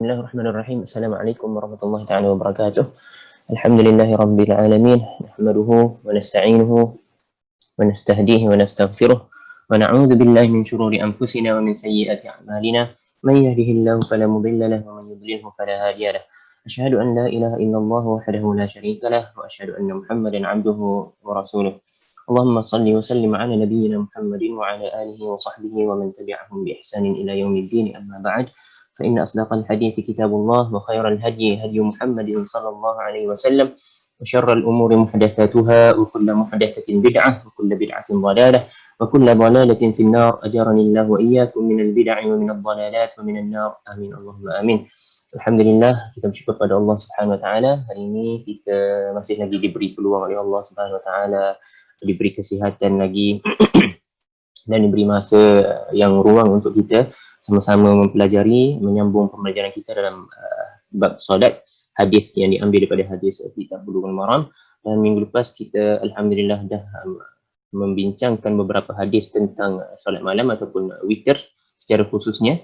Bismillahirrahmanirrahim. Assalamualaikum warahmatullahi taala wabarakatuh. Alhamdulillahi rabbil alamin. Nahmaduhu wa nasta'inuhu wa nastahdihi wa nastaghfiruh. Wa na'udzu billahi min shururi anfusina wa min sayyiati a'malina. Man yahdihillahu fala mudilla lahu wa man yudlilhu fala hadiya lahu. Asyhadu an la ilaha illallah wahdahu la syarika lahu wa asyhadu anna Muhammadan 'abduhu wa rasuluh. Allahumma shalli wa sallim ala nabiyyina Muhammadin wa ala alihi wa sahbihi wa man tabi'ahum bi ihsanin ila yaumiddin. Amma ba'd. فإن أصدق الحديث كتاب الله وخير الهدي هدي محمد صلى الله عليه وسلم وشر الأمور محدثاتها وكل محدثة بدعة وكل بدعة ضلالة وكل ضلالة في النار أجرني الله وإياكم من البدع ومن الضلالات ومن النار آمين اللهم آمين. Alhamdulillah, kita bersyukur pada Allah Subhanahu Wa Taala. Hari ini kita masih lagi diberi peluang oleh Allah Subhanahu Wa Taala, diberi kesihatan lagi dan diberi masa yang ruang untuk kita sama-sama mempelajari, menyambung pembelajaran kita dalam bab solat, hadis yang diambil daripada hadis kitab Bulughul Maram. Dan minggu lepas kita alhamdulillah dah membincangkan beberapa hadis tentang solat malam ataupun witir secara khususnya.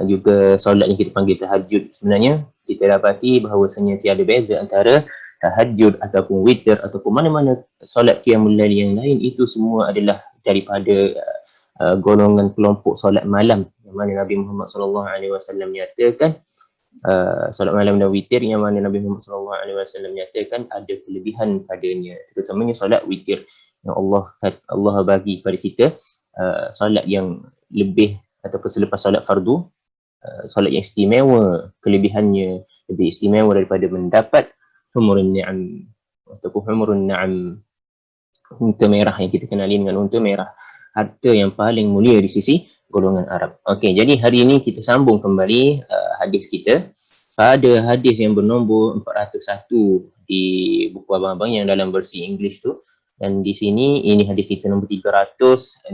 Juga solat yang kita panggil tahajud. Sebenarnya kita dapati bahawasanya tiada beza antara tahajud ataupun witir ataupun mana-mana solat qiyamul lail yang lain, itu semua adalah daripada golongan kelompok solat malam yang mana Nabi Muhammad sallallahu alaihi wasallam nyatakan solat malam dan witir yang mana Nabi Muhammad sallallahu alaihi wasallam nyatakan ada kelebihan padanya, terutamanya solat witir yang Allah bagi kepada kita solat yang lebih ataupun selepas solat fardu, solat yang istimewa, kelebihannya lebih istimewa daripada mendapat humurun ni'am ataupun humurun na'am, unta merah yang kita kenali dengan unta merah, harta yang paling mulia di sisi golongan Arab. Okey, jadi hari ini kita sambung kembali hadis kita pada hadis yang bernombor 401 di buku abang-abang yang dalam versi English tu, dan di sini ini hadis kita nombor 367.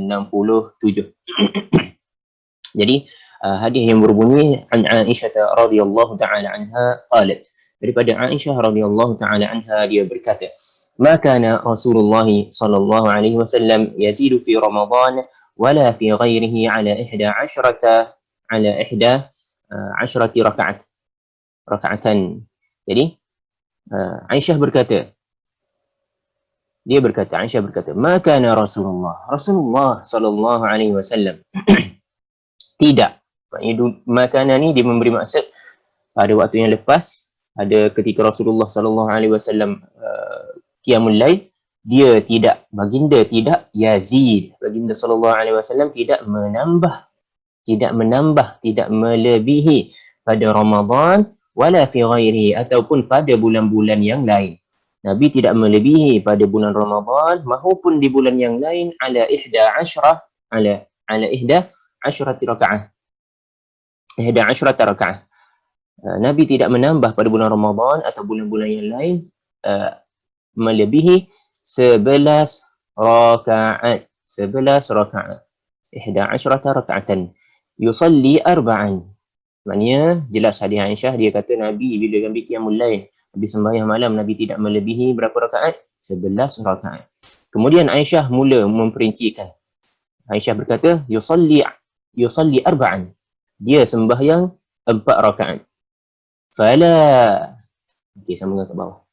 Jadi hadis yang berbunyi an Aisyah radhiyallahu taala anha qalat, daripada Aisyah radhiyallahu taala anha dia berkata, ما كان رسول الله صلى الله عليه وسلم يزيد في رمضان ولا في غيره على إحدى عشرة ركعة. Jadi Aisyah berkata, Aisyah berkata, ما كان Rasulullah sallallahu alaihi wasallam tidak, makana ni dia memberi maksud pada waktu yang lepas, ada ketika Rasulullah sallallahu alaihi wasallam qiyamul lail, dia tidak, baginda tidak yazid, baginda sallallahu alaihi wasallam tidak menambah, tidak melebihi pada Ramadan wala fi ghairihi, ataupun pada bulan-bulan yang lain. Nabi tidak melebihi pada bulan Ramadan maupun di bulan yang lain ala ihda asyrati rakaah. Nabi tidak menambah pada bulan Ramadan atau bulan-bulan yang lain melebihi 11 rakaat. 11 rakaat. 11 rakaatan. Yusalli arba'an. Maknanya jelas hadis Aisyah, dia kata Nabi bila ambil qiyamul lail, Nabi sembahyang malam, Nabi tidak melebihi berapa rakaat? 11 rakaat. Kemudian Aisyah mula memperincikan. Aisyah berkata yusalli arba'an. Dia sembahyang 4 rakaat. Fala. Okey, sambungkan ke bawah.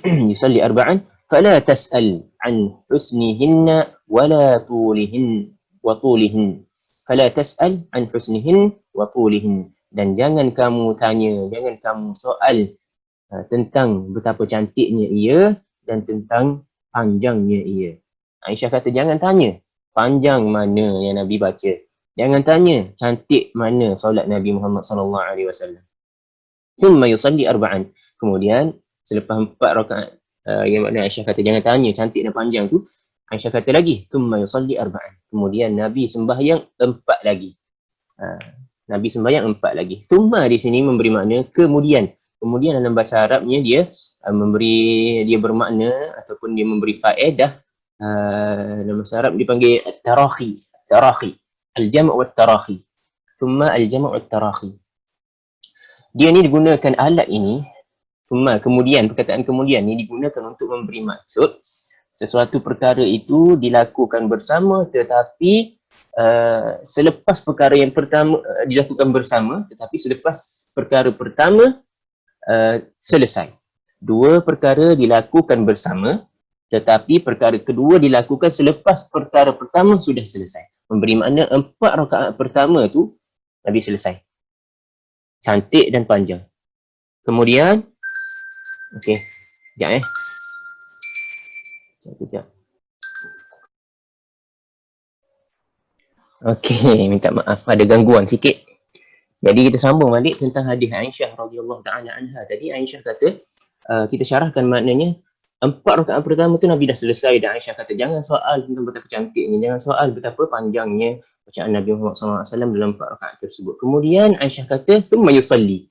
يصلي أربعا فلا تسأل عن حسنهن ولا طولهن فلا تسأل عن حسنهن وطولهن, dan jangan kamu tanya, jangan kamu soal tentang betapa cantiknya ia dan tentang panjangnya ia. Aisyah kata jangan tanya panjang mana yang Nabi baca, jangan tanya cantik mana solat Nabi Muhammad sallallahu alaihi wasallam. Thumma yusalli arba'an, kemudian selepas 4 rakaat yang makna Aisyah kata jangan tanya cantik dan panjang tu, Aisyah kata lagi thumma yusalli arba'an, kemudian Nabi sembahyang 4 lagi. Nabi sembahyang 4 lagi. Thumma di sini memberi makna kemudian. Kemudian dalam bahasa Arabnya dia bermakna ataupun dia memberi faedah, dalam bahasa Arab dipanggil at-tarahi, al-jam' wa at-tarahi. Thumma al-jam' wa at-tarahi. Dia ni digunakan alat ini, kemudian, perkataan kemudian ni digunakan untuk memberi maksud sesuatu perkara itu dilakukan bersama tetapi selepas perkara yang pertama dilakukan bersama, tetapi selepas perkara pertama selesai. Dua perkara dilakukan bersama, tetapi perkara kedua dilakukan selepas perkara pertama sudah selesai. Memberi makna 4 rakaat pertama tu Nabi selesai. Cantik dan panjang. Kemudian, okey, sekejap Sekejap. Okey, minta maaf ada gangguan sikit. Jadi kita sambung balik tentang hadis Aisyah radhiyallahu taala anha. Tadi Aisyah kata kita syarahkan maknanya 4 rakaat pertama tu Nabi dah selesai dan Aisyah kata jangan soal tentang betapa cantiknya, jangan soal betapa panjangnya bacaan Nabi Muhammad SAW dalam 4 rakaat tersebut. Kemudian Aisyah kata thumma yusalli.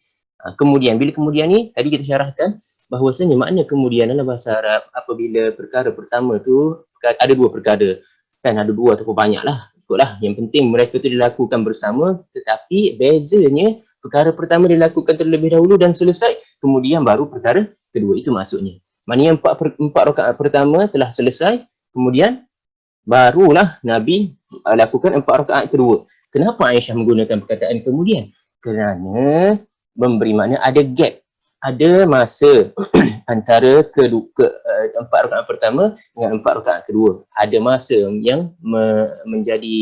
Kemudian bila kemudian ni tadi kita syarahkan bahawasanya makna kemudian dalam bahasa Arab apabila perkara pertama tu ada dua perkara, kan ada dua ataupun banyaklah, ikutlah, yang penting mereka tu dilakukan bersama, tetapi bezanya perkara pertama dilakukan terlebih dahulu dan selesai, kemudian baru perkara kedua. Itu maksudnya. Maknanya 4 rakaat pertama telah selesai, kemudian barulah Nabi lakukan 4 rakaat kedua. Kenapa Aisyah menggunakan perkataan kemudian? Kerana memberi makna ada gap, ada masa antara 4 rakaat pertama dengan 4 rakaat kedua. Ada masa yang menjadi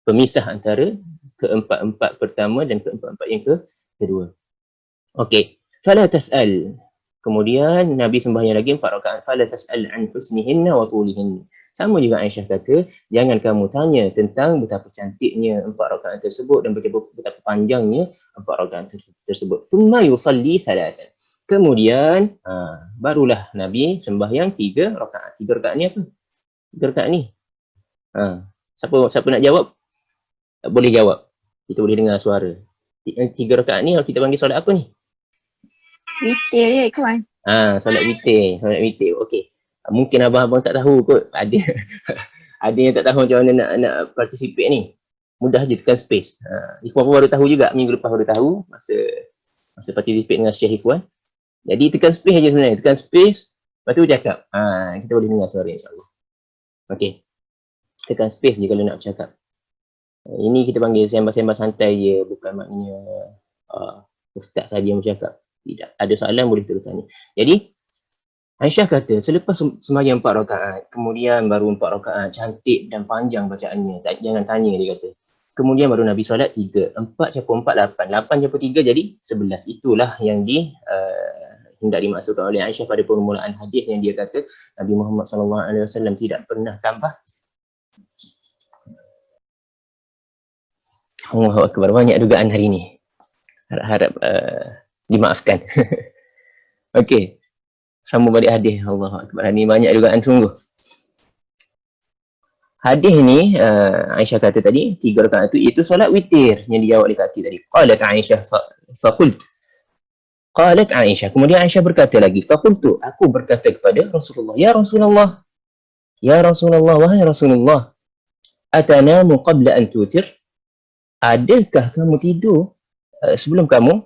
pemisah antara keempat-empat pertama dan keempat-empat yang kedua. Okey. Fala tas'al. Kemudian Nabi sembahyang lagi 4 rakaat. Fala tas'al an husnihinna wa tulihinna. Sama juga Aisyah kata, jangan kamu tanya tentang betapa cantiknya 4 rakaat tersebut dan betapa panjangnya 4 rakaat tersebut. Thumma yusalli thalathan. Kemudian barulah Nabi sembahyang 3 rakaat. 3 rakaat ni apa? 3 rakaat ni. Siapa nak jawab? Boleh jawab. Kita boleh dengar suara. 3 rakaat ni kita panggil solat apa ni? Witir je kawan. Solat witir. Solat witir. Okey. Mungkin abang-abang tak tahu kot. Ada yang tak tahu macam mana nak participate ni. Mudah je tekan space. Ikhwan pun baru tahu juga. Minggu lepas baru tahu masa participate dengan Syekh Ikhwan. Jadi tekan space je sebenarnya. Tekan space. Lepas tu cakap. Kita boleh dengar suara insyaAllah. Okey. Tekan space je kalau nak bercakap. Ini kita panggil sembah-sembah santai je. Bukan maknanya ustaz saja yang bercakap. Tidak. Ada soalan boleh terus tanya. Jadi Aisyah kata selepas sembahyang 4 rakaat, kemudian baru 4 rakaat, cantik dan panjang bacaannya. Jangan tanya, dia kata. Kemudian baru Nabi solat 3. 4 campur 4, 8. 8 campur 3 jadi 11. Itulah yang hendak dimaksudkan oleh Aisyah pada permulaan hadis yang dia kata Nabi Muhammad SAW tidak pernah tambah. Allahu Akbar, banyak dugaan hari ni. Harap dimaafkan. Okey. Sambung balik hadis. Allahu Akbar. Ini banyak dugaan sungguh. Hadis ni Aisyah kata tadi 3 rakaat itu solat witir yang dijawab oleh Kati tadi. Qalat Aisyah faqult. Qalat Aisyah. Kemudian Aisyah berkata lagi, faqultu, aku berkata kepada Rasulullah, ya Rasulullah. Ya Rasulullah, wahai Rasulullah. Atanamu qabla an tutir? Adakah kamu tidur sebelum kamu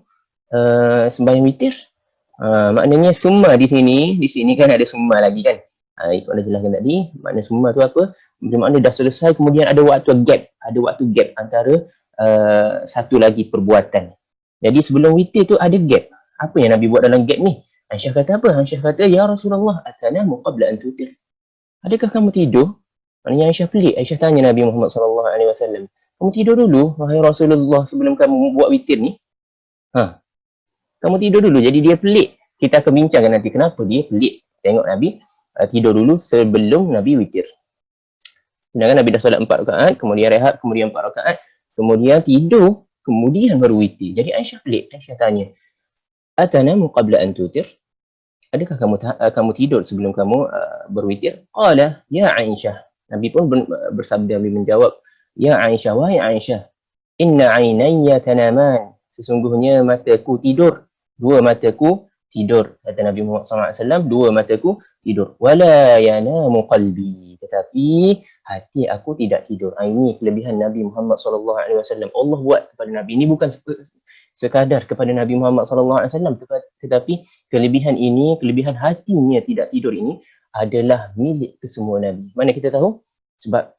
sembahyang witir? Maknanya summa di sini kan ada summa lagi kan. Itu anda jelaskan tadi, makna summa tu apa? Makna dah selesai kemudian ada waktu gap antara satu lagi perbuatan. Jadi sebelum witir tu ada gap. Apa yang Nabi buat dalam gap ni? Aisyah kata apa? Aisyah kata, ya Rasulullah, atanamu qabla an tutir? Adakah kamu tidur? Maknanya Aisyah pelik. Aisyah tanya Nabi Muhammad SAW, kamu tidur dulu wahai Rasulullah sebelum kamu buat witir ni? Kamu tidur dulu. Jadi dia pelik. Kita akan bincangkan nanti kenapa dia pelik. Tengok Nabi tidur dulu sebelum Nabi witir. Sedangkan Nabi dah solat 4 rakaat, kemudian rehat, kemudian 4 rakaat, kemudian tidur, kemudian baru witir. Jadi Aisyah pelik. Aisyah tanya, atanamu qabla an tutir? Adakah kamu tidur sebelum kamu berwitir? Qala, ya Aisyah. Nabi pun bersabda, Nabi menjawab, ya Aisyah, wahai Aisyah, inna ainayya tanaman. Sesungguhnya mataku tidur. Dua mataku tidur. Kata Nabi Muhammad SAW, dua mataku tidur. Wala yanamu qalbi, tetapi hati aku tidak tidur. Ini kelebihan Nabi Muhammad SAW. Allah buat kepada Nabi. Ini bukan sekadar kepada Nabi Muhammad SAW, tetapi kelebihan ini, kelebihan hatinya tidak tidur ini adalah milik kesemua Nabi. Mana kita tahu? Sebab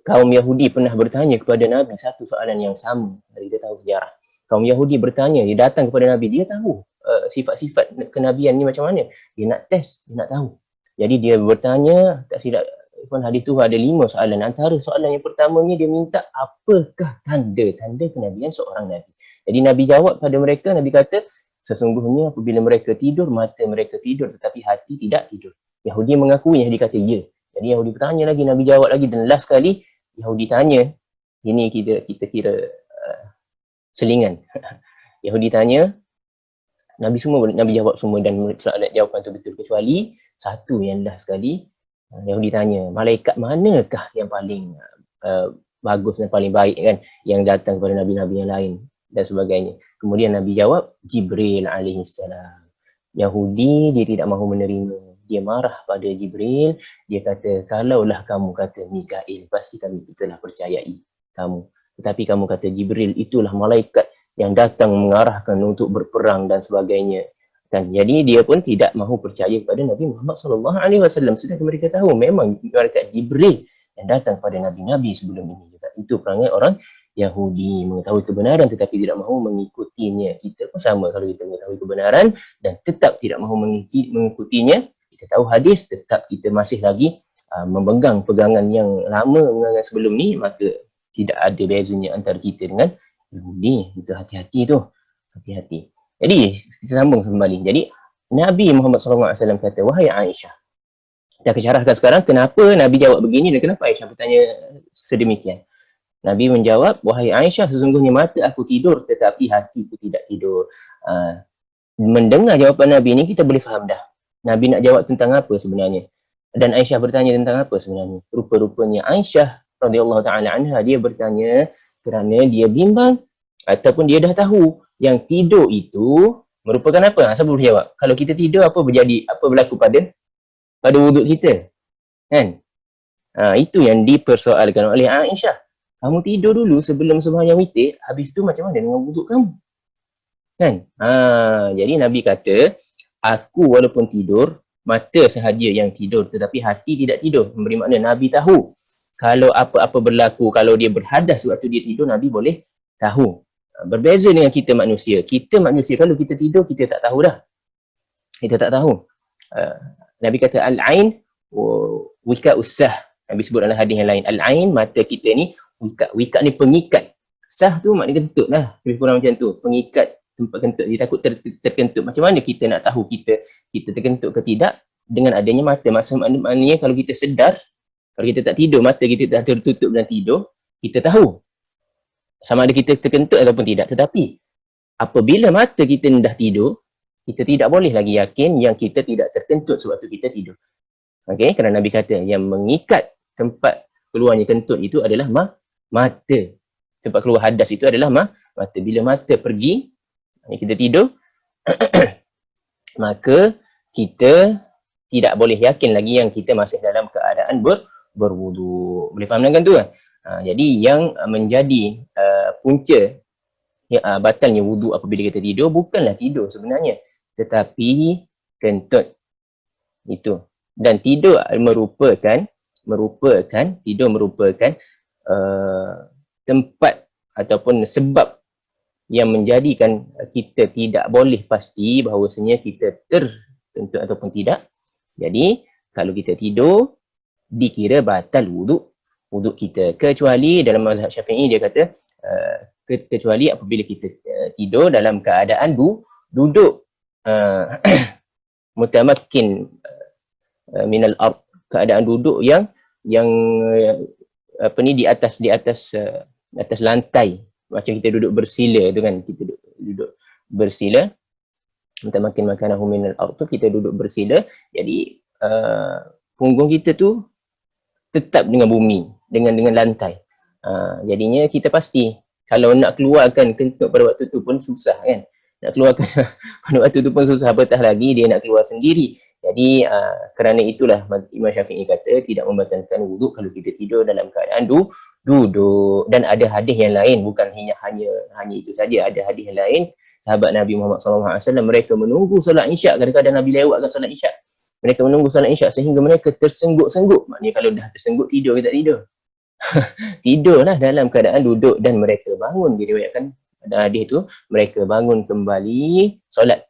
kaum Yahudi pernah bertanya kepada Nabi satu soalan yang sama. Kita tahu sejarah. Kaum Yahudi bertanya, dia datang kepada Nabi, dia tahu sifat-sifat kenabian ni macam mana. Dia nak test, dia nak tahu. Jadi dia bertanya, tak silap pun hadis tu ada 5 soalan. Antara soalan yang pertamanya dia minta, apakah tanda kenabian seorang Nabi? Jadi Nabi jawab pada mereka, Nabi kata, sesungguhnya apabila mereka tidur, mata mereka tidur tetapi hati tidak tidur. Yahudi mengakui, Yahudi kata ya. Jadi Yahudi bertanya lagi, Nabi jawab lagi, dan last kali Yahudi tanya, ini kita kira selingan. Yahudi tanya, Nabi jawab semua dan soalan jawapan tu betul, kecuali satu yang last sekali. Yahudi tanya, malaikat manakah yang paling bagus dan paling baik kan, yang datang kepada nabi-nabi yang lain dan sebagainya. Kemudian Nabi jawab, Jibril alaihissalam. Yahudi dia tidak mahu menerima. Dia marah pada Jibril. Dia kata, kalaulah kamu kata Mikail, pasti kami telah percayai kamu. Tetapi kamu kata Jibril, itulah malaikat yang datang mengarahkan untuk berperang dan sebagainya. Kan? Jadi dia pun tidak mahu percaya kepada Nabi Muhammad SAW. Sudah mereka tahu memang malaikat Jibril yang datang pada nabi-nabi sebelum ini juga. Itu perangai orang Yahudi, mengetahui kebenaran tetapi tidak mahu mengikutinya. Kita pun sama, kalau kita mengetahui kebenaran dan tetap tidak mahu mengikutinya, kita tahu hadis, tetap kita masih lagi memegang pegangan yang lama, pegangan sebelum ni, maka tidak ada bezanya antara kita dengan Yahudi. Itu hati-hati tu, hati-hati. Jadi kita sambung kembali. Jadi Nabi Muhammad SAW kata, wahai Aisyah, kita akan syarahkan sekarang kenapa Nabi jawab begini dan kenapa Aisyah bertanya sedemikian. Nabi menjawab, wahai Aisyah, sesungguhnya mata aku tidur tetapi hatiku tidak tidur. Mendengar jawapan Nabi ini, kita boleh faham dah Nabi nak jawab tentang apa sebenarnya. Dan Aisyah bertanya tentang apa sebenarnya. Rupa-rupanya Aisyah radhiyallahu ta'ala anha, dia bertanya kerana dia bimbang ataupun dia dah tahu yang tidur itu merupakan apa? Siapa boleh jawab? Kalau kita tidur, apa berlaku pada wuduk kita? Kan? Itu yang dipersoalkan oleh Aisyah. Kamu tidur dulu sebelum sembahyang witir, habis tu macam mana dengan wuduk kamu? Kan? Jadi Nabi kata, aku walaupun tidur, mata sahaja yang tidur tetapi hati tidak tidur. Memberi makna Nabi tahu kalau apa-apa berlaku, kalau dia berhadas waktu dia tidur, Nabi boleh tahu. Berbeza dengan kita manusia. Kita manusia, kalau kita tidur, kita tak tahu dah. Kita tak tahu. Nabi kata, Al-Ain wika usah. Nabi sebut dalam hadis yang lain. Al-Ain, mata kita ni, wika ni pengikat. Sah tu maknanya kentut lah. Lebih kurang macam tu. Pengikat tempat kentut. Dia takut terkentut. Macam mana kita nak tahu kita terkentut ke tidak? Dengan adanya mata. Maknanya kalau kita sedar, kalau kita tak tidur, mata kita tak tertutup dan tidur, kita tahu sama ada kita terkentut ataupun tidak. Tetapi apabila mata kita dah tidur, kita tidak boleh lagi yakin yang kita tidak terkentut sewaktu kita tidur. Okey, kerana Nabi kata yang mengikat tempat keluarnya kentut itu adalah mata. Tempat keluar hadas itu adalah mata. Bila mata pergi, kita tidur, maka kita tidak boleh yakin lagi yang kita masih dalam keadaan berwudu. Boleh faham dengan tu kan? Jadi yang menjadi punca batalnya wudu apabila kita tidur bukanlah tidur sebenarnya, tetapi kentut itu. Dan tidur merupakan tempat ataupun sebab yang menjadikan kita tidak boleh pasti bahawasanya kita terkentut ataupun tidak. Jadi kalau kita tidur, dikira batal wuduk kita, kecuali dalam mazhab Syafi'i dia kata kecuali apabila kita tidur dalam keadaan duduk mutamakkin minal ard, keadaan duduk yang di atas lantai, macam kita duduk bersila tu kan, kita duduk bersila, mutamakkin makanahu minal ard tu kita duduk bersila. Jadi punggung kita tu tetap dengan bumi, dengan lantai. Jadinya kita pasti kalau nak keluarkan kentut pada waktu tu pun susah kan. nak keluarkan pada waktu tu pun susah, apatah lagi dia nak keluar sendiri. Jadi kerana itulah Imam Syafi'i kata tidak membatalkan wuduk kalau kita tidur dalam keadaan duduk. Dan ada hadis yang lain, bukan hanya itu saja, ada hadis yang lain. Sahabat Nabi Muhammad SAW, mereka menunggu solat Isyak. Kadang-kadang Nabi lewatkan solat Isyak, mereka menunggu solat Isyak sehingga mereka tersengguk-sengguk. Maknanya kalau dah tersengguk, tidur ke tak tidur? Tidurlah dalam keadaan duduk, dan mereka bangun. Diriwayatkan pada hadis itu, mereka bangun kembali solat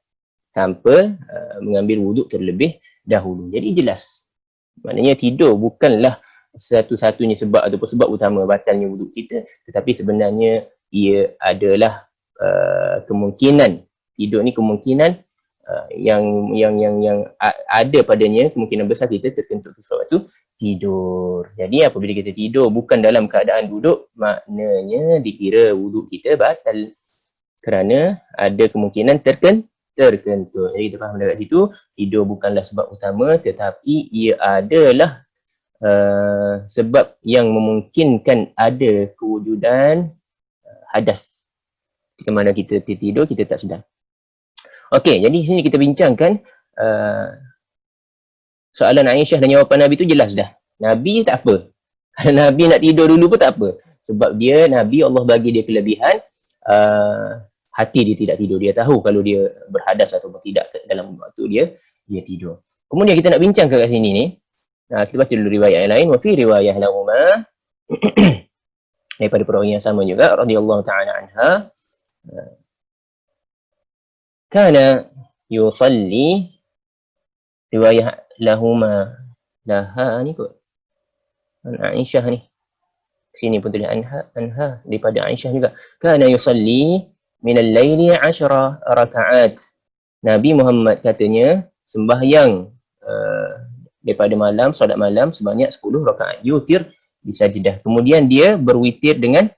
tanpa mengambil wuduk terlebih dahulu. Jadi jelas, maknanya tidur bukanlah satu-satunya sebab ataupun sebab utama batalnya wuduk kita, tetapi sebenarnya ia adalah kemungkinan. Tidur ni kemungkinan yang ada padanya, kemungkinan besar kita terkentut sewaktu tidur. Jadi apabila kita tidur bukan dalam keadaan duduk, maknanya dikira wuduk kita batal kerana ada kemungkinan terkentut. Jadi kita faham dekat situ, tidur bukanlah sebab utama, tetapi ia adalah sebab yang memungkinkan ada kewujudan hadas ketika mana kita tidur, kita tak sedar. Okey, jadi di sini kita bincangkan soalan Aisyah dan jawapan Nabi tu jelas dah. Nabi tak apa. Kalau Nabi nak tidur dulu pun tak apa. Sebab dia Nabi, Allah bagi dia kelebihan, hati dia tidak tidur. Dia tahu kalau dia berhadas ataupun tidak dalam waktu dia tidur. Kemudian kita nak bincang kat sini ni. Kita baca dulu riwayat yang lain. Wa fi riwayah lahuma daripada perawi yang sama juga, radhiyallahu ta'ala anha. Kana yusalli, riwayah lahuma, laha ni kot. Aisyah ni. Sini pun tulis anha daripada Aisyah juga. Kana yusalli minal laili 10 rakaat. Nabi Muhammad katanya sembahyang daripada malam, solat malam sebanyak 10 rakaat. Yutir bisajdah. Kemudian dia berwitir dengan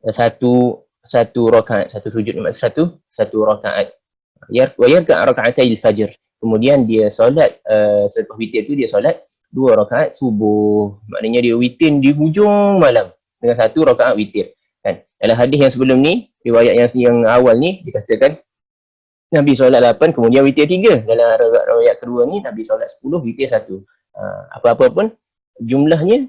satu rakaat, satu sujud, satu rakaat. Wa yarka' raka'atai al-fajr. Kemudian dia solat selepas witir tu dia solat 2 rakaat subuh. Maknanya dia witir di hujung malam dengan 1 rakaat witir. Kan? Dalam hadis yang sebelum ni, riwayat yang awal ni dikatakan Nabi solat 8 kemudian witir 3. Dalam riwayat kedua ni Nabi solat 10 witir 1. Apa-apa pun jumlahnya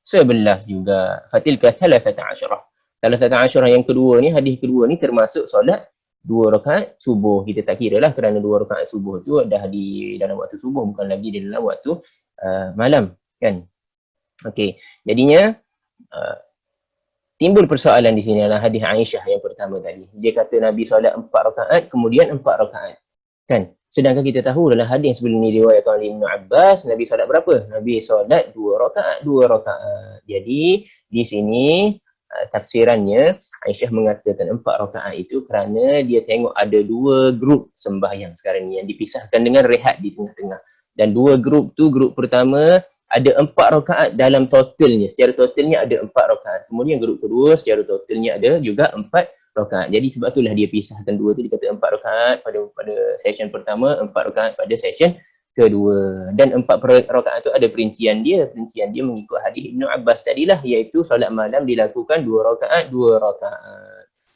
11 juga. Fatilka 13. 13 yang kedua ni, hadis kedua ni termasuk solat 2 rakaat subuh. Kita tak kira lah kerana 2 rakaat subuh tu dah di dalam waktu subuh, bukan lagi di dalam waktu malam, kan? Okey, jadinya timbul persoalan di sini adalah hadis Aisyah yang pertama tadi. Dia kata Nabi solat 4 rakaat kemudian 4 rakaat, kan? Sedangkan kita tahu dalam hadis sebelum ni diriwayatkan oleh Ibnu Abbas, Nabi solat berapa? Nabi solat 2 rakaat. Jadi di sini tafsirannya Aisyah mengatakan 4 rakaat itu kerana dia tengok ada 2 grup sembahyang sekarang ni yang dipisahkan dengan rehat di tengah-tengah. Dan 2 grup tu, grup pertama ada 4 rakaat dalam totalnya. Secara totalnya ada 4 rakaat. Kemudian grup kedua secara totalnya ada juga 4 rakaat. Jadi sebab itulah dia pisahkan 2 tu, dia kata 4 rakaat pada session pertama, 4 rakaat pada session kedua. Dan 4 rakaat tu ada perincian dia mengikut hadis Ibnu Abbas tadilah, iaitu solat malam dilakukan 2 rakaat.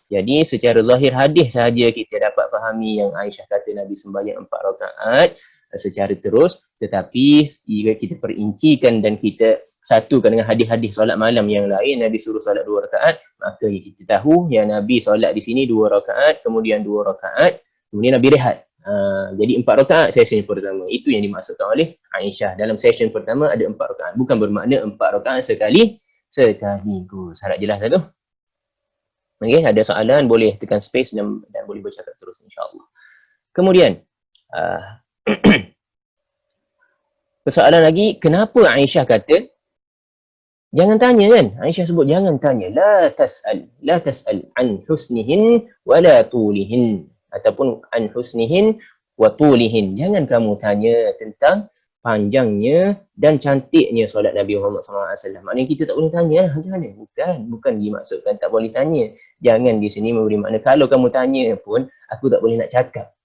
Jadi secara zahir hadis sahaja kita dapat fahami yang Aisyah kata Nabi sembahyang 4 rakaat secara terus, tetapi jika kita perincikan dan kita satukan dengan hadis-hadis solat malam yang lain, Nabi suruh solat 2 rakaat, maka kita tahu yang Nabi solat di sini 2 rakaat, kemudian 2 rakaat, kemudian Nabi rehat. Jadi 4 rakaat sesi pertama. Itu yang dimaksudkan oleh Aisyah. Dalam session pertama ada 4 rakaat. Bukan bermakna 4 rakaat sekaligus. Harap jelas tak tu? Okey, ada soalan boleh tekan space dan boleh bercakap terus, insya-Allah. Kemudian persoalan lagi, kenapa Aisyah kata jangan tanya, kan? Aisyah sebut jangan tanya. La tas'al an husnihin wala tulihin, ataupun an husnihin wa tulihin. Jangan kamu tanya tentang panjangnya dan cantiknya solat Nabi Muhammad SAW. Maknanya kita tak boleh tanya lah macam mana. Bukan dimaksudkan tak boleh tanya. Jangan di sini memberi makna kalau kamu tanya pun aku tak boleh nak cakap.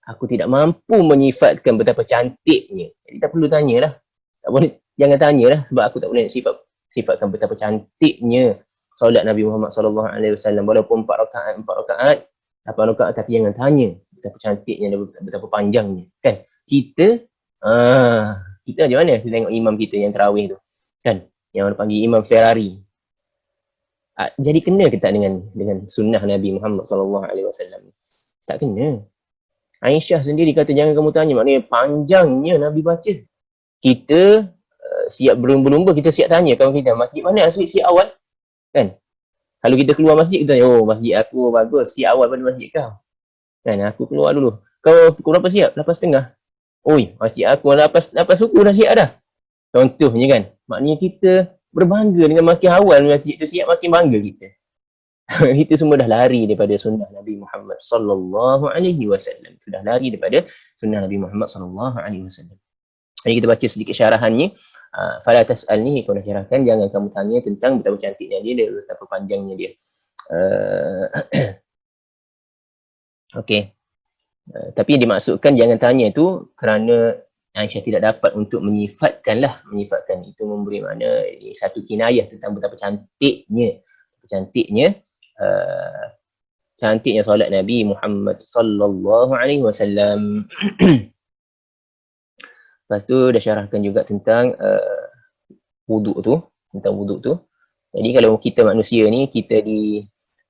Aku tidak mampu menyifatkan betapa cantiknya. Jadi tak perlu tanyalah. Tak boleh, jangan tanyalah sebab aku tak boleh nak sifatkan betapa cantiknya solat Nabi Muhammad SAW. Walaupun 4 rakaat 8 rakaat, tapi jangan tanya betapa cantiknya dan betapa panjangnya. Kan? Kita macam mana kita tengok imam kita yang tarawih tu? Kan? Yang orang panggil Imam Ferrari. Jadi kena ke tak dengan sunnah Nabi Muhammad SAW? Tak kena. Aisyah sendiri kata jangan kamu tanya, maknanya panjangnya Nabi baca. Kita siap berlumba-lumba, kita siap tanya kawan kita, masjid mana siap awal? Kan? Kalau kita keluar masjid, kita tanya, oh masjid aku bagus, siap awal pada masjid kau. Kan? Aku keluar dulu. Kau pukul berapa siap? 8.30. Oi, masjid aku 8 suku dah siap dah. Contohnya kan. Maknanya kita berbangga dengan makin awal masjid tu siap, makin bangga kita. Itu semua dah lari daripada sunnah Nabi Muhammad sallallahu alaihi wasallam. Sudah lari daripada sunnah Nabi Muhammad sallallahu alaihi wasallam. Jadi kita baca sedikit syarahannya. Fala tas'alni, kau nak syarahkan, jangan kamu tanya tentang betapa cantiknya dia dan betapa panjangnya dia. Okey. Tapi dimaksudkan jangan tanya itu kerana Aisyah tidak dapat untuk menyifatkan itu memberi makna satu kinayah tentang betapa cantiknya solat Nabi Muhammad sallallahu alaihi wasallam. Lepas tu dah syarahkan juga tentang wuduk tu. Jadi kalau kita manusia ni, kita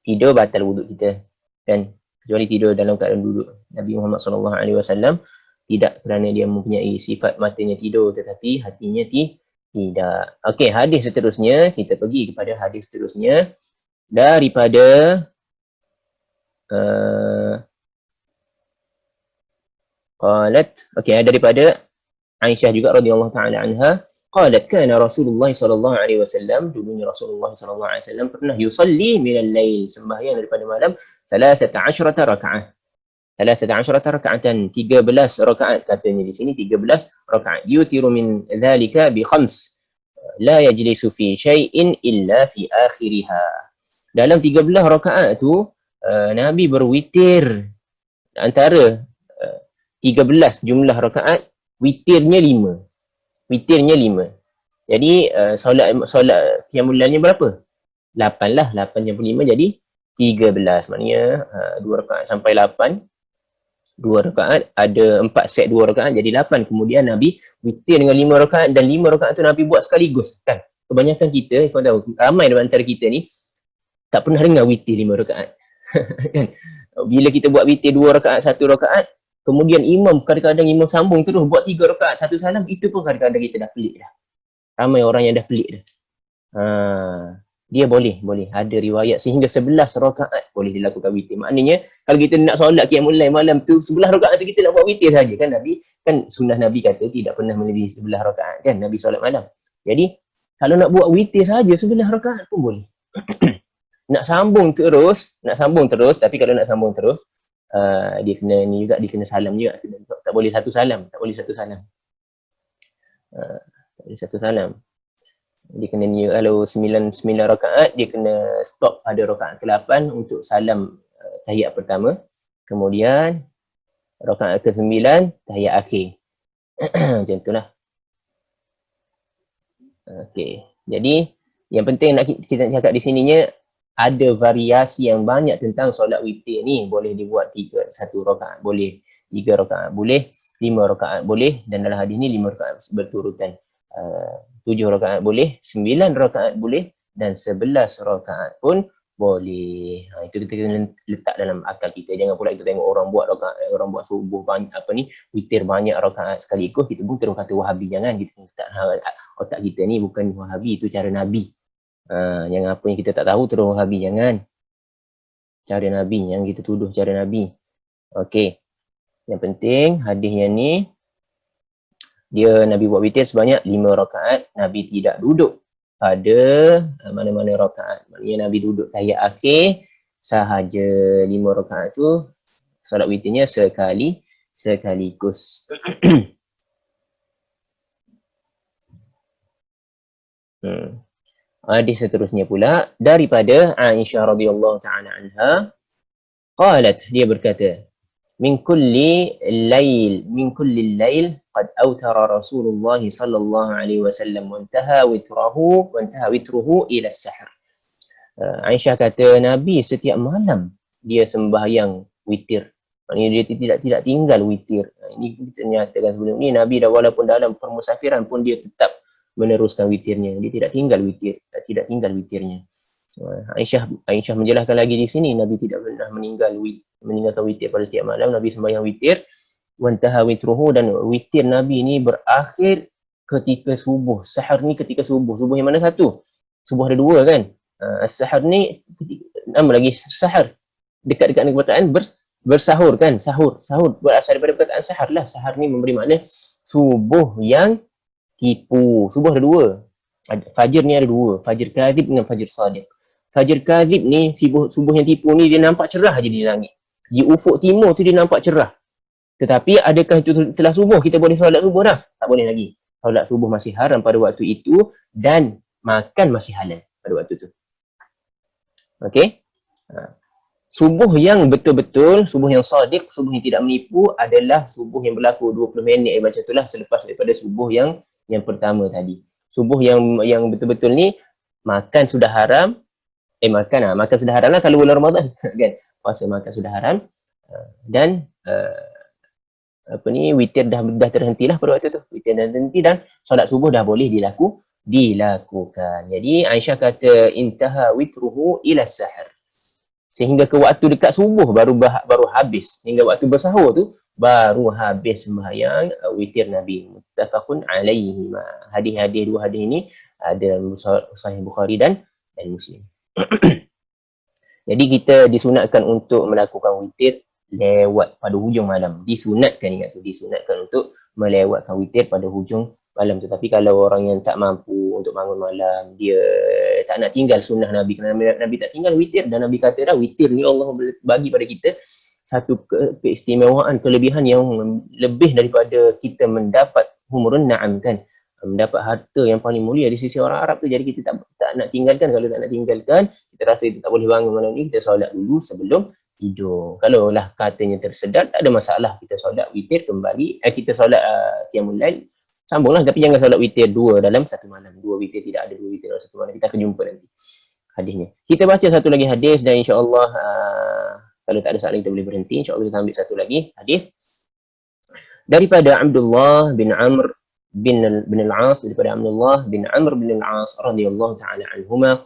tidur batal wuduk kita. Kan? Kecuali tidur dalam keadaan duduk. Nabi Muhammad sallallahu alaihi wasallam tidak, kerana dia mempunyai sifat matanya tidur tetapi hatinya tidak. Okey, hadis seterusnya, kita pergi kepada hadis seterusnya daripada daripada Aisyah juga radhiyallahu taala anha, qalat kana Rasulullah sallallahu alaihi wasallam, dulunya Rasulullah sallallahu alaihi wasallam pernah yusalli min al-lail, sembahyang daripada malam 13 rakaat. 13 raka'atan, 13 rakaat katanya di sini, 13 rakaat. Yutiru min dhalika bi khams la yajlisu fi syai'in illa fi akhiriha. Dalam 13 rakaat tu Nabi berwitir antara 13 jumlah rakaat, witirnya 5. Jadi solat qiyamul lailnya berapa? 8 lah, 8.5 jadi 13. Maknanya 2 rakaat sampai 8. 2 rakaat, ada 4 set 2 rakaat jadi 8. Kemudian Nabi witir dengan 5 rakaat, dan 5 rakaat tu Nabi buat sekaligus. Kan? Kebanyakan kita, kau tahu, ramai di antara kita ni tak pernah dengar witir 5 rakaat. Kan? Bila kita buat witir 2 rakaat, 1 rakaat, kemudian kadang-kadang imam sambung terus buat 3 rakaat, 1 salam, itu pun kadang-kadang kita dah pelik dah. Ramai orang yang dah pelik dah. Dia boleh ada riwayat sehingga 11 rakaat boleh dilakukan witir. Maknanya kalau kita nak solat qiyamul lail malam tu 11 rakaat tu kita nak buat witir saja kan. Nabi kan, sunnah Nabi kata tidak pernah melebihi 11 rakaat kan Nabi solat malam. Jadi kalau nak buat witir saja 11 rakaat pun boleh. nak sambung terus, tapi kalau nak sambung terus dia kena salam juga. Tak boleh satu salam. Dia kena kalau 9 rakaat, dia kena stop pada rakaat ke-8 untuk salam tahiyat pertama. Kemudian rakaat ke-9 tahiyat akhir. Macam itulah. Okey. Jadi yang penting nak kita cakap di sininya, ada variasi yang banyak tentang solat witir ni. Boleh dibuat 1 rakaat boleh, 3 rakaat boleh, 5 rakaat boleh, dan dalam hadis ni 5 rakaat berturutan. 7 rakaat boleh, 9 rakaat boleh, dan 11 rakaat pun boleh. Itu kita kena letak dalam akal kita. Jangan pula kita tengok orang buat subuh banyak, witir banyak rakaat sekaligus, kita pun terus kata Wahabi. Jangan, kita letak otak kita ni bukan Wahabi, itu cara Nabi. Jangan apa yang kita tak tahu terus Wahabi. Jangan. Cara Nabi, yang kita tuduh cara Nabi. Okey. Yang penting hadis yang ni, dia Nabi buat witir sebanyak 5 rakaat. Nabi tidak duduk pada mana-mana rakaat. Maknanya Nabi duduk tahiyat akhir sahaja. 5 rakaat tu solat witirnya sekaligus. Hadis seterusnya pula daripada Aisyah radhiyallahu taala anha, qalat, dia berkata, min kulli lail qad awtara Rasulullah sallallahu alaihi wasallam wa intaha witruhu ila as-sahr. Aisyah kata Nabi setiap malam dia sembahyang witir. Maknanya dia tidak tinggal witir. Ini kita nyatakan sebelum ni, Nabi dah walaupun dalam permusafiran pun dia tetap meneruskan witirnya. Dia tidak tinggal witirnya. Aisyah menjelaskan lagi di sini, Nabi tidak pernah meninggalkan witir pada setiap malam. Nabi sembahyang witir, wantaha witruhu, dan witir Nabi ni berakhir ketika subuh. Sahar ni ketika subuh. Subuh yang mana satu? Subuh ada dua kan? Sahar ni nama lagi sahar. Dekat-dekat dengan perkataan bersahur kan? Sahur berasal daripada perkataan sahar lah. Sahar ni memberi makna subuh yang tipu. Subuh ada dua. Fajr ni ada dua. Fajr kadhib dengan fajr sadiq. Fajr kadhib ni, subuh yang tipu ni, dia nampak cerah je di langit. Di ufuk timur tu dia nampak cerah. Tetapi adakah itu telah subuh kita boleh solat subuh dah? Tak boleh lagi. Solat subuh masih haram pada waktu itu dan makan masih halal pada waktu tu. Okey? Subuh yang betul-betul, subuh yang sadiq, subuh yang tidak menipu adalah subuh yang berlaku 20 minit macam itulah selepas daripada subuh yang pertama tadi. Subuh yang betul-betul ni makan sudah haram. Makan sudah haram lah kalau bulan Ramadan kan. Puasa makan sudah haram dan witir dah terhentilah pada waktu tu. Witir dah terhenti dan solat subuh dah boleh dilakukan. Jadi Aisyah kata intaha witruhu ila sahar. Sehingga ke waktu dekat subuh baru habis. Hingga waktu bersahur tu baru habis sembahyang witir Nabi. Muttafaqun alaihi. Hadis-hadis, dua hadis ini ada Sahih Bukhari dan Muslim. Jadi kita disunatkan untuk melakukan witir lewat pada hujung malam. Disunatkan, ingat tu, disunatkan untuk melewatkan witir pada hujung malam tu. Tapi kalau orang yang tak mampu untuk bangun malam, dia tak nak tinggal sunnah Nabi, kerana Nabi tak tinggal witir, dan Nabi kata dah witir ni Allah bagi pada kita satu keistimewaan, kelebihan yang lebih daripada kita mendapat humurun na'am kan, mendapat harta yang paling mulia di sisi orang Arab tu. Jadi kita tak nak tinggalkan. Kalau tak nak tinggalkan, kita rasa kita tak boleh bangun malam ni, kita solat dulu sebelum tidur. Kalau lah katanya tersedar, tak ada masalah, kita solat witir kembali, kita solat qiyamul lail, sambunglah. Tapi jangan solat witir dua dalam satu malam. Dua witir tidak ada, dua witir dalam satu malam. Kita akan jumpa nanti hadisnya. Kita baca satu lagi hadis dan insya-Allah kalau tak ada soalan kita boleh berhenti. InsyaAllah kita ambil satu lagi hadis daripada Abdullah bin Amr bin al-As, daripada Abdullah bin Amr bin al-As radhiyallahu ta'ala anhuma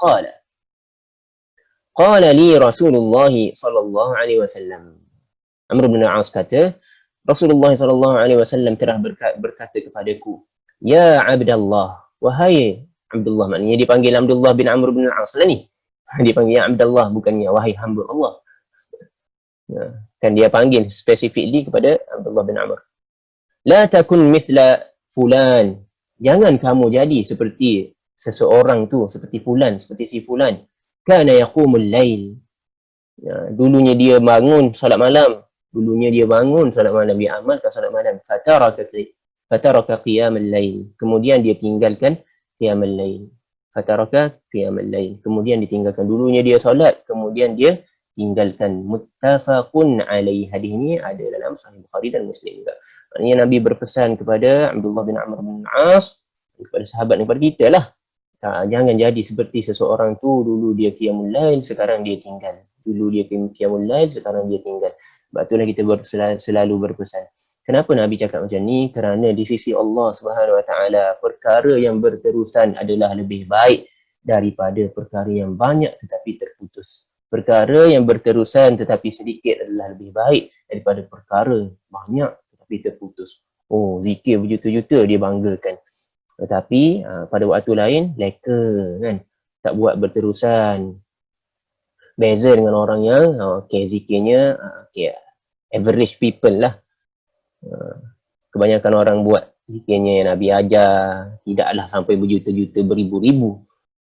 qala li Rasulullah sallallahu alaihi wasallam. Amr bin al-As kata, Rasulullah sallallahu alaihi wasallam telah berkata kepadaku, ya Abdullah, wahai Abdullah. Maknanya dipanggil Abdullah bin Amr bin al-As lah ni. Dipanggil ya Abdullah, bukannya wahai hamba Allah. Kan dia panggil specifically kepada Abdullah bin Amr. La takun mithla fulan. Jangan kamu jadi seperti seseorang tu, seperti fulan, seperti si fulan. Kana yaqumul lail. Dulunya dia bangun solat malam. Dia amalkan solat malam. Fataraka qiyamul lail. Kemudian dia tinggalkan qiyamul lail. Kemudian ditinggalkan. Dulunya dia solat, kemudian dia tinggalkan. Muttafaqun alaihi. Hadis ini ada dalam Sahih Bukhari dan Muslim juga. Maknanya Nabi berpesan kepada Abdullah bin Amr bin As, kepada sahabat ni, kepada kita lah. Jangan jadi seperti seseorang tu, dulu dia qiyamul lail, sekarang dia tinggal. Sekarang dia tinggal. Sebab itulah kita selalu berpesan. Kenapa Nabi cakap macam ni? Kerana di sisi Allah Subhanahu Wa Taala, perkara yang berterusan adalah lebih baik daripada perkara yang banyak tetapi terputus. Perkara yang berterusan tetapi sedikit adalah lebih baik daripada perkara banyak tetapi terputus. Oh, zikir berjuta-juta dia banggakan. Tetapi pada waktu lain leka kan, tak buat berterusan. Beza dengan orang yang zikirnya average people lah. Kebanyakan orang buat zikirnya yang Nabi ajar, tidaklah sampai berjuta-juta, beribu-ribu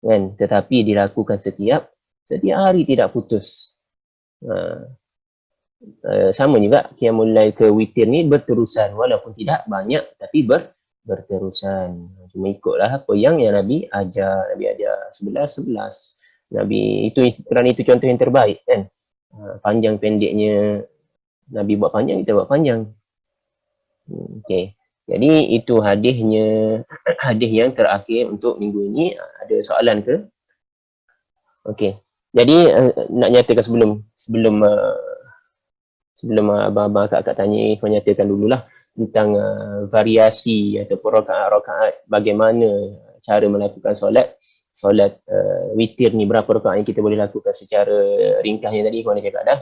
kan, tetapi dilakukan setiap hari, tidak putus. Sama juga qiyamul lail ke witir ni berterusan, walaupun tidak banyak tapi berterusan. Cuma ikutlah apa yang Nabi ajar. Nabi ajar 11. Nabi itu, kerana itu contoh yang terbaik kan. Panjang pendeknya Nabi buat panjang, kita buat panjang. Okey. Jadi itu hadisnya, hadis yang terakhir untuk minggu ini. Ada soalan ke? Okey. Jadi nak nyatakan sebelum Sebelum abang-abang akak tanya, menyatakan dululah tentang variasi ataupun rakaat-rakaat, bagaimana cara melakukan solat witir ni, berapa rakaat yang kita boleh lakukan secara ringkasnya tadi. Mana cakap dah,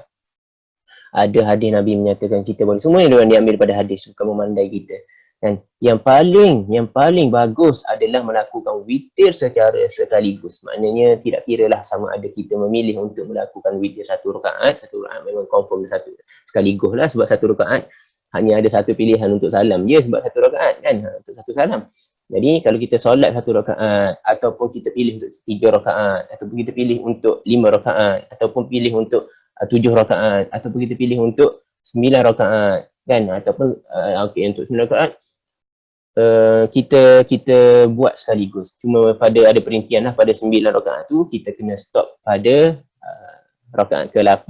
ada hadis Nabi menyatakan kita boleh, semua yang diambil pada hadis, bukan memandai kita. Dan yang paling bagus adalah melakukan witir secara sekaligus. Maknanya tidak kiralah sama ada kita memilih untuk melakukan witir satu rakaat memang confirm satu sekaligus lah, sebab satu rakaat hanya ada satu pilihan untuk salam je, sebab satu rakaat kan, untuk satu salam. Jadi kalau kita solat satu rakaat, ataupun kita pilih untuk 3 rakaat, ataupun kita pilih untuk 5 rakaat, ataupun pilih untuk 7 rakaat, ataupun kita pilih untuk 9 rakaat kan, ataupun okey untuk 9 rakaat kita buat sekaligus. Cuma ada perincian lah, pada 9 rakaat tu kita kena stop pada rakaat ke-8,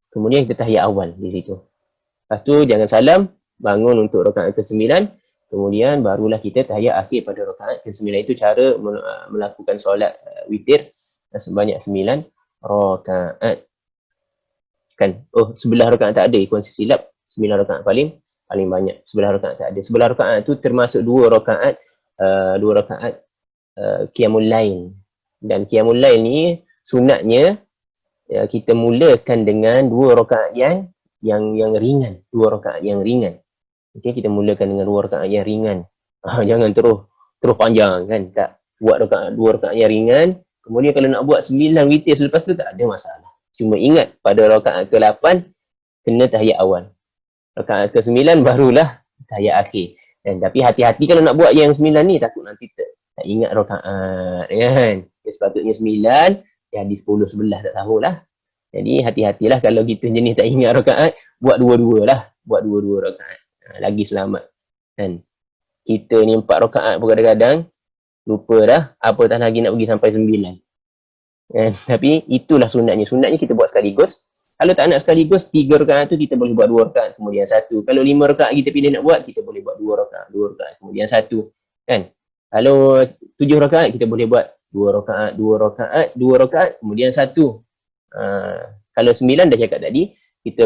kemudian kita tahiyat awal di situ. Lepas tu jangan salam, bangun untuk rakaat ke-9, kemudian barulah kita tahiyat akhir pada rakaat ke-9. Itu cara melakukan solat witir sebanyak 9 rakaat. Kan? Oh, 11 rakaat tak ada, ikut silap. 9 rakaat paling banyak. 11 rakaat tak ada. 11 rakaat tu termasuk 2 rakaat qiyamul lail. Dan qiyamul lail ni sunatnya kita mulakan dengan 2 rakaat yang ringan, 2 rakaat yang ringan. Okey, kita mulakan dengan 2 rakaat yang ringan. Jangan terus panjang kan. Tak, buat 2 rakaat yang ringan. Kemudian kalau nak buat 9 witir selepas tu tak ada masalah. Cuma ingat pada rakaat ke-8 kena tahiyat awal. Rakaat ke-9 barulah tahiyat akhir. Dan tapi hati-hati kalau nak buat yang 9 ni, takut nanti tak ingat rakaat kan. Sepatutnya 9, jadi 10 11 tak tahulah. Jadi hati-hatilah kalau kita jenis tak ingat rakaat, buat dua-dua lah. Buat dua-dua rakaat. Lagi selamat. Kan? Kita ni 4 rakaat pun kadang-kadang lupa dah, apatah lagi nak pergi sampai 9. Tapi itulah sunatnya. Sunatnya kita buat sekaligus. Kalau tak nak sekaligus, 3 rakaat tu kita boleh buat 2 rakaat kemudian 1. Kalau 5 rakaat kita pilih nak buat, kita boleh buat 2 rakaat kemudian 1. Kan? Kalau 7 rakaat kita boleh buat 2 rakaat kemudian 1. Kalau 9 dah cakap tadi, kita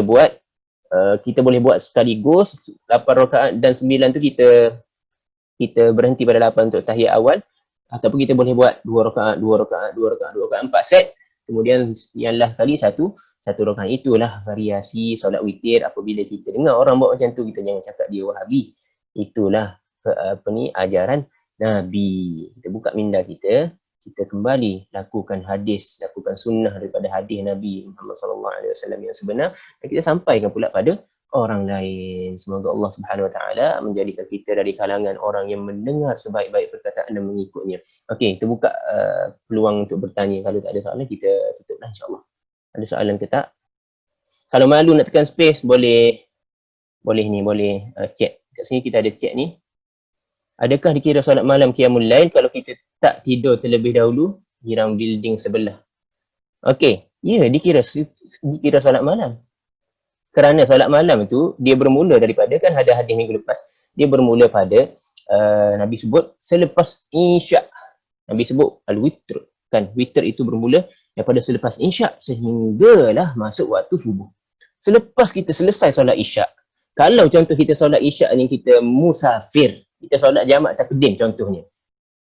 boleh buat sekaligus 8 rakaat dan 9 tu kita berhenti pada 8 untuk tahiyat awal, ataupun kita boleh buat 2 rakaat 4 set, kemudian yang last kali satu rakaat. Itulah variasi solat witir. Apabila kita dengar orang buat macam tu, kita jangan cakap dia Wahabi. Itulah ajaran Nabi. Kita buka minda kita kembali lakukan sunnah daripada hadis Nabi Muhammad SAW yang sebenar, dan kita sampaikan pula pada orang lain. Semoga Allah Subhanahu Wa Taala menjadikan kita dari kalangan orang yang mendengar sebaik-baik perkataan dan mengikutnya. Okey, kita buka peluang untuk bertanya. Kalau tak ada soalan, kita tutuplah insya-Allah. Ada soalan ke tak? Kalau malu nak tekan space, boleh chat. Kat sini kita ada chat ni. Adakah dikira solat malam qiyamul lail kalau kita tak tidur terlebih dahulu girang building sebelah? Okey, ya, dikira solat malam. Kerana solat malam itu dia bermula daripada, kan ada hadis minggu lepas, dia bermula pada Nabi sebut selepas isyak. Nabi sebut al-witr, kan, witr itu bermula daripada selepas isyak sehinggalah masuk waktu subuh. Selepas kita selesai solat isyak, kalau contoh kita solat isyak ni kita musafir, kita solat jamak takdim contohnya,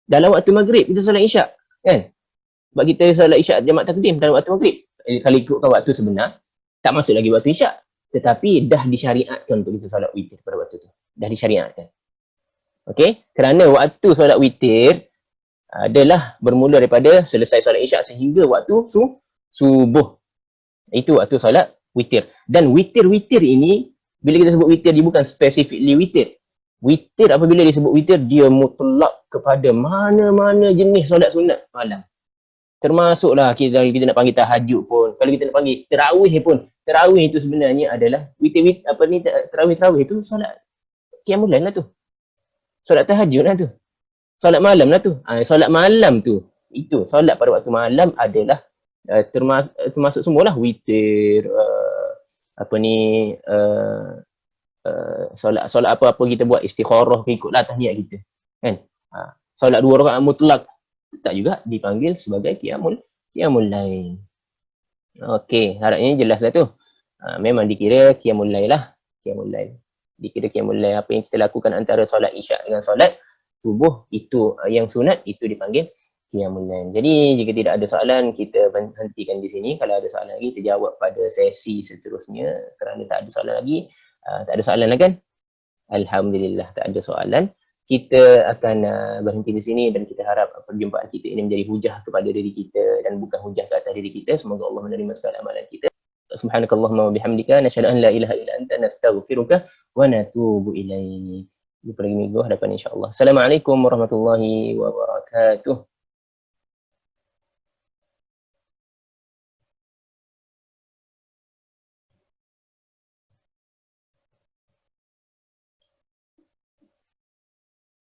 dalam waktu maghrib kita solat isyak kan, sebab kita solat isyak jamak takdim dalam waktu maghrib, kalau ikutkan waktu sebenar tak masuk lagi waktu isyak, tetapi dah disyariatkan untuk kita solat witir pada waktu tu, dah disyariatkan. Okey, kerana waktu solat witir adalah bermula daripada selesai solat isyak sehingga waktu subuh. Itu waktu solat witir. Dan witir ini, bila kita sebut witir, dia bukan specifically witir. Witir apabila disebut witir, dia mutlak kepada mana-mana jenis solat sunat malam. Termasuklah kita nak panggil tahajud pun, kalau kita nak panggil tarawih pun. Tarawih itu sebenarnya adalah tarawih itu solat qiyamul lail lah tu. Solat tahajud lah tu. Solat malam lah tu. Solat malam tu, itu solat pada waktu malam adalah termasuk semualah witir, solat apa-apa kita buat, istikharah ikutlah tahiyat kita kan. Solat 2 rakaat mutlak tak juga dipanggil sebagai qiyamul lail. Okey, harapnya jelas dah tu. Memang dikira qiyamul lail lah. Qiyamul lail. Dikira qiyamul lail, apa yang kita lakukan antara solat isyak dengan solat subuh itu yang sunat itu dipanggil qiyamul lail. Jadi jika tidak ada soalan, kita hentikan di sini. Kalau ada soalan lagi, kita jawab pada sesi seterusnya. Kerana tak ada soalan lagi, tak ada soalan lagi kan? Alhamdulillah tak ada soalan. Kita akan berhenti di sini dan kita harap perjumpaan kita ini menjadi hujah kepada diri kita dan bukan hujah ke atas diri kita. Semoga Allah menerima segala amalan kita. Subhanakallahumma wa bihamdika nasyhadu an la ilaha illa anta nastaghfiruka wa natubu ilaik. Jumpa lagi minggu hadapan insya-Allah. Assalamualaikum warahmatullahi wabarakatuh.